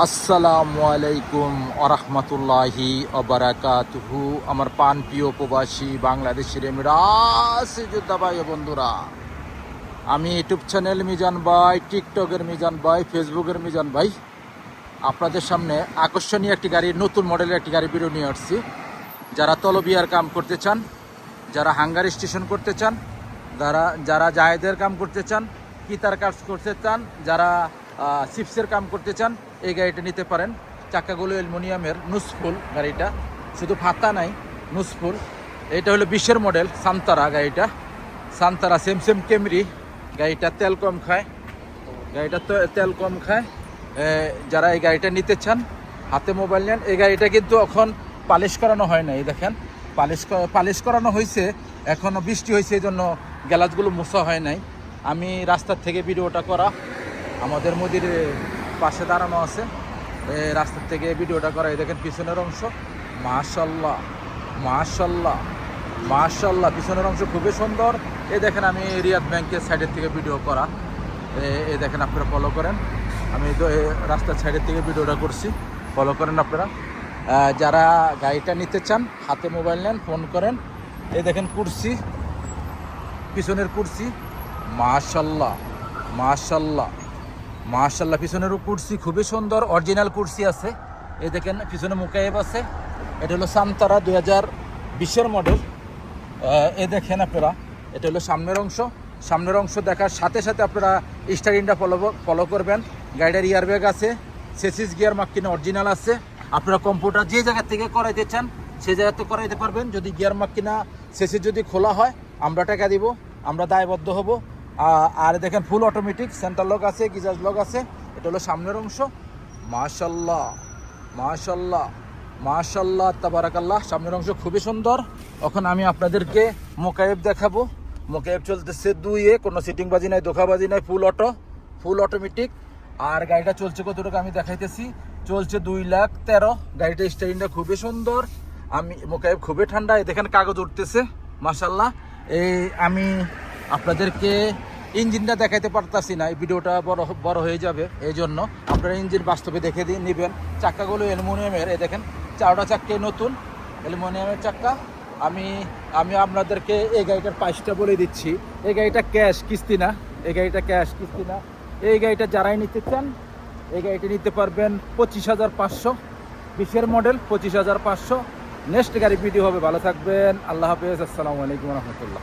আসসালামু আলাইকুম আরহামতুল্লাহি অবরাকাতুহু। আমার পান প্রিয় প্রবাসী বাংলাদেশের এমিরাস যোদ্ধা ভাই ও বন্ধুরা, আমি ইউটিউব চ্যানেল মিজান ভাই, টিকটকের মিজান ভাই, ফেসবুকের মিজান ভাই আপনাদের সামনে আকর্ষণীয় একটি গাড়ি, নতুন মডেলের একটি গাড়ি ভিডিও নিয়ে আসছি। যারা তলবিয়ার কাম করতে চান, যারা হাঙ্গার স্টেশন করতে চান, যারা জাহেদের কাম করতে চান, কিতার কাজ করতে চান, যারা চিপসের কাম করতে চান, এই গাড়িটা নিতে পারেন। চাকাগুলো অ্যালুমিনিয়ামের, নুসফুল গাড়িটা, শুধু ফাতা নাই, নুসফুল। এটা হলো 20-এর মডেল সান্তারা গাড়িটা, সান্তারা সেম ক্যামরি। গাড়িটা তেল কম খায়, গাড়িটা তো তেল কম খায়। যারা এই গাড়িটা নিতে চান হাতে মোবাইল নেন। এই গাড়িটা কিন্তু এখন পালিশ করানো হয় না, এই দেখেন পালিশ করানো হয়েছে, এখনও বৃষ্টি হয়েছে, এই জন্য গ্লাসগুলো মোছা হয় নাই। আমি রাস্তার থেকে ভিডিওটা করা, আমাদের মুদির পাশে দাঁড়ানো আছে, রাস্তার থেকে ভিডিওটা করা। এই দেখেন পিছনের অংশ, মাশাল্লাহ মাশাল্লাহ মাশাল্লাহ, পিছনের অংশ খুবই সুন্দর। এই দেখেন আমি রিয়াদ ব্যাংকের সাইডের থেকে ভিডিও করা, এই দেখেন আপনারা ফলো করেন। আমি রাস্তার সাইডের থেকে ভিডিওটা করছি, ফলো করেন আপনারা। যারা গাড়িটা নিতে চান হাতে মোবাইল নেন, ফোন করেন। এই দেখেন কুরসি, পিছনের কুরসি, মাশাল্লাহ মাশাল্লাহ মাশাল্লাহ, পিছনেরও কুরসি খুবই সুন্দর, অরিজিনাল কুরসি আছে। এই দেখেন পিছনে মুকায়েব আছে। এটা হলো সান্তারা 2020-এর মডেল। এই দেখেন আপনারা, এটা হলো সামনের অংশ দেখার সাথে সাথে আপনারা স্টারিংটা ফলো করবেন। গাড়িটার ইয়ারব্যাগ আছে, সেসিস গিয়ার মার্কিনে অরিজিনাল আছে। আপনারা কম্পিউটার যে জায়গা থেকে করাইতে চান সেই জায়গাতে করাইতে পারবেন। যদি গিয়ার মার্কিনা সেসিস যদি খোলা হয় আমরা টাকা দিব, আমরা দায়বদ্ধ হব। আর দেখেন ফুল অটোমেটিক, সেন্টার লক আছে, গিজাজ লক আছে। এটা হলো সামনের অংশ। মাশাল্লাহ মাশাল্লাহ মাশাল্লাহ তাবারাকাল্লাহ, সামনের অংশ খুবই সুন্দর। এখন আমি আপনাদেরকে মোকায়েব দেখাবো। মোকায়েব চলতেছে 2-এ, কোনো সিটিংবাজি নাই, ধোকাবাজি নাই, ফুল অটোমেটিক। আর গাড়িটা চলছে কতটুকু আমি দেখাইতেছি, চলছে 2,13,000। গাড়িটা স্টারিংটা খুবই সুন্দর, আমি মোকায়েব খুবই ঠান্ডা। দেখেন কাগজ উঠতেছে মাশাল্লাহ। আমি আপনাদেরকে ইঞ্জিনটা দেখাইতে পারতাছি না, এই ভিডিওটা বড় হয়ে যাবে, এই জন্য আপনারা ইঞ্জিন বাস্তবে দেখে দিয়ে নেবেন। চাক্কাগুলো অ্যালুমিনিয়ামের, এই দেখেন চারটা চাক্কাই নতুন অ্যালুমিনিয়ামের চাক্কা। আমি আপনাদেরকে এই গাড়িটার প্রাইসটা বলে দিচ্ছি। এই গাড়িটা ক্যাশ কিস্তি না, এই গাড়িটা ক্যাশ কিস্তি না। এই গাড়িটা যারাই নিতে চান এই গাড়িটা নিতে পারবেন 25,500, 20-এর মডেল 25,500। নেক্সট গাড়ি ভিডিও হবে, ভালো থাকবেন, আল্লাহ হাফেজ, আসসালামু আলাইকুম রহমতুল্লাহ।